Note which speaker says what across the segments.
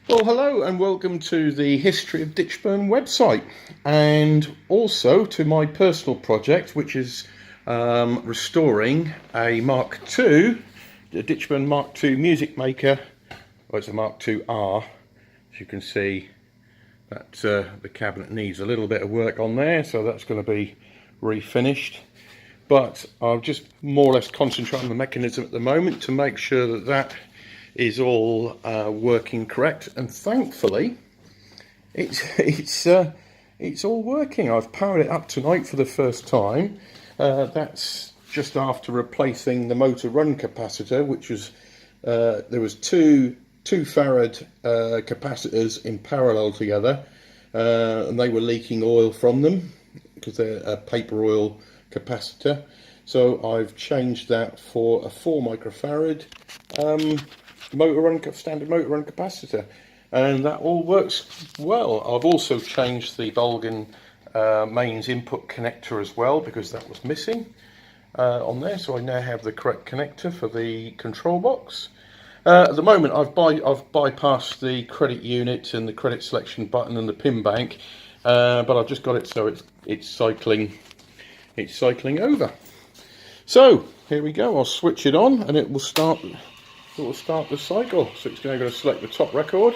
Speaker 1: Well, hello and welcome to the History of Ditchburn website, and also to my personal project, which is restoring a Mark II, the Ditchburn Mark II music maker. Well, it's a Mark II-R. As you can see, that the cabinet needs a little bit of work on there, so that's going to be refinished. But I'll just more or less concentrate on the mechanism at the moment to make sure that that is all working correct, and thankfully it's all working. I've powered it up tonight for the first time. That's just after replacing the motor run capacitor, which was there was two farad capacitors in parallel together, and they were leaking oil from them because they're a paper oil capacitor. So I've changed that for a 4 microfarad standard motor run capacitor, and that all works well. I've also changed the Bolgan mains input connector as well, because that was missing on there, so I now have the correct connector for the control box. At the moment I've bypassed the credit unit and the credit selection button and the pin bank, but I've just got it so it's cycling over. So here we go. I'll switch it on and it will start the cycle. So it's now going to select the top record.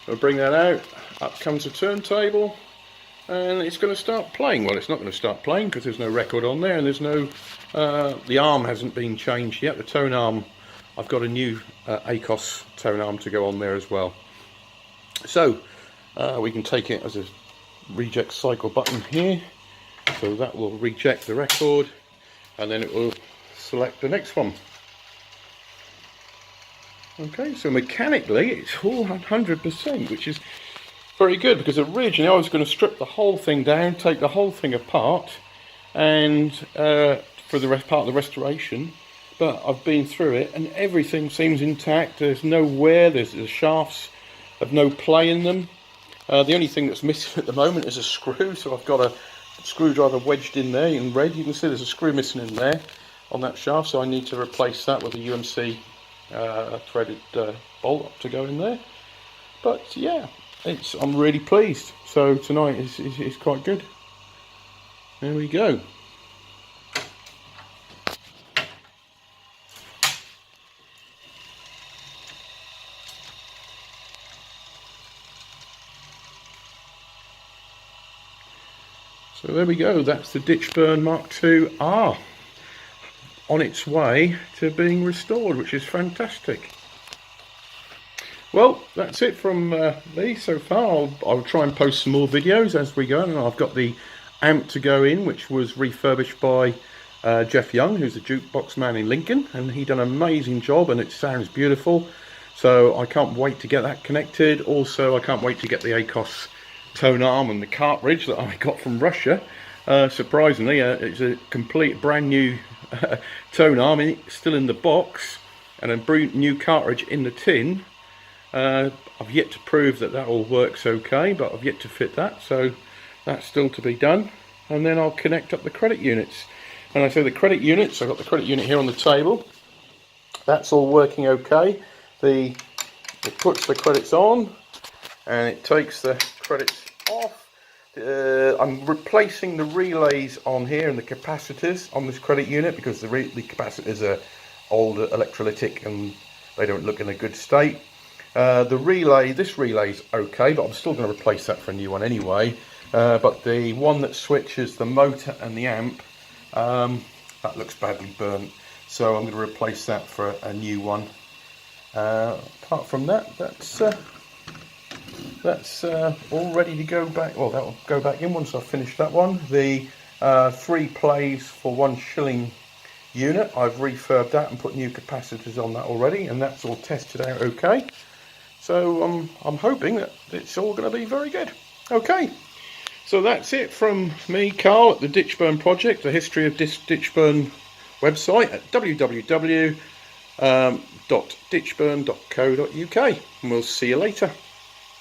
Speaker 1: I'll bring that out. Up comes the turntable, and it's going to start playing. Well, it's not going to start playing because there's no record on there, and there's no the arm hasn't been changed yet. The tone arm, I've got a new ACOS tone arm to go on there as well. So we can take it as a reject cycle button here. So that will reject the record, and then it will select the next one. Okay, so mechanically it's all 100%, which is very good, because originally I was going to strip the whole thing down, take the whole thing apart, and for the part of the restoration, but I've been through it and everything seems intact. There's no wear, the shafts have no play in them. The only thing that's missing at the moment is a screw, so I've got a screwdriver wedged in there in red. You can see there's a screw missing in there on that shaft, so I need to replace that with a UMC threaded bolt to go in there. But yeah, I'm really pleased. So tonight is quite good. There we go. So there we go. That's the Ditchburn Mark II-R on its way to being restored, which is fantastic. Well, that's it from me so far. I'll try and post some more videos as we go, and I've got the amp to go in, which was refurbished by Jeff Young, who's a jukebox man in Lincoln, and he done an amazing job and it sounds beautiful. So I can't wait to get that connected. Also, I can't wait to get the ACOS tone arm and the cartridge that I got from Russia. Surprisingly, it's a complete brand new tone arm, still in the box, and a new cartridge in the tin. I've yet to prove that all works okay, but I've yet to fit that, so that's still to be done. And then I'll connect up the credit units. And I say the credit units, I've got the credit unit here on the table. That's all working okay. It puts the credits on and it takes the credits off. I'm replacing the relays on here and the capacitors on this credit unit, because the capacitors are old electrolytic and they don't look in a good state. This relay's okay, but I'm still going to replace that for a new one anyway. But the one that switches the motor and the amp, that looks badly burnt, so I'm going to replace that for a new one. Apart from that, that's all ready to go back. Well, that will go back in once I've finished that one. The 3 plays for 1 shilling unit, I've refurbed that and put new capacitors on that already, and that's all tested out okay. So I'm hoping that it's all going to be very good. Okay, so that's it from me, Carl, at the Ditchburn project, the history of Ditchburn website at www.ditchburn.co.uk, and we'll see you later.